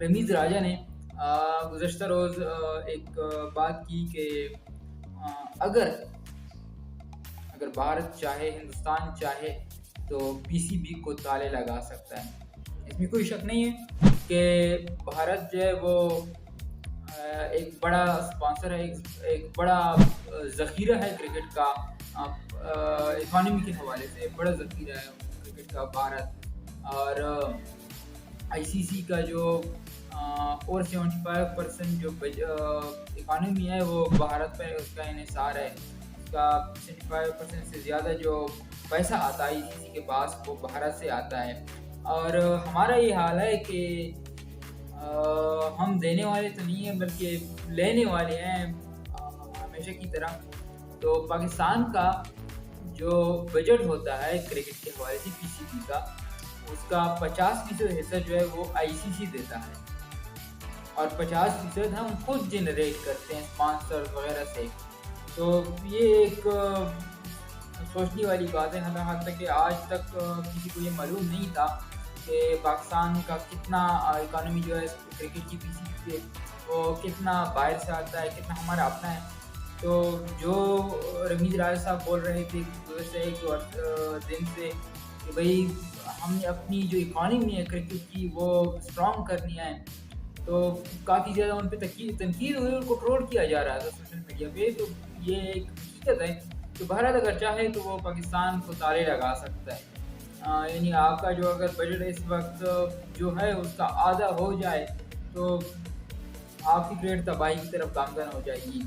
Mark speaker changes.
Speaker 1: रमीज़ राजा ने गुज़श्ता रोज़ एक बात की कि अगर अगर भारत चाहे, हिंदुस्तान चाहे तो पीसीबी को ताले लगा सकता है। इसमें कोई शक नहीं है कि भारत जो है वो एक बड़ा स्पॉन्सर है, एक बड़ा ज़ख़ीरा है क्रिकेट का। इकॉनमी के हवाले से बड़ा ज़ख़ीरा है क्रिकेट का भारत। और आईसीसी का जो और 75% जो इकॉनमी है वो भारत पे उसका इन्हिसार है। उसका 75% से ज़्यादा जो पैसा आता है आईसीसी के पास वो भारत से आता है। और हमारा ये हाल है कि हम देने वाले तो नहीं हैं बल्कि लेने वाले हैं हमेशा की तरह। तो पाकिस्तान का जो बजट होता है क्रिकेट के हवाले से पीसीबी का, उसका 50% हिस्सा जो है वो आईसीसी देता है और 50% हम खुद जनरेट करते हैं स्पॉन्सर वगैरह से। तो ये एक सोचने वाली बात है। हालांकि तक कि आज तक किसी को ये मालूम नहीं था कि पाकिस्तान का कितना इकॉनमी जो है क्रिकेट की पीसीबी पे वो कितना बाहर से आता है, कितना हमारा अपना है। तो जो रमीज़ राजा साहब बोल रहे थे गुज़श्ता एक दिन से कि भाई हमने अपनी जो इकॉनमी है क्रिकेट की वो स्ट्रॉन्ग करनी है, तो काफ़ी ज़्यादा उन पे तनकीद हुई, उनको ट्रोल किया जा रहा था सोशल मीडिया पे। तो ये एक हकीकत है कि भारत अगर चाहे तो वो पाकिस्तान को ताले लगा सकता है। यानी आपका जो अगर बजट इस वक्त जो है उसका आधा हो जाए तो आपकी क्रिकेट तबाही की तरफ गामज़न हो जाएगी।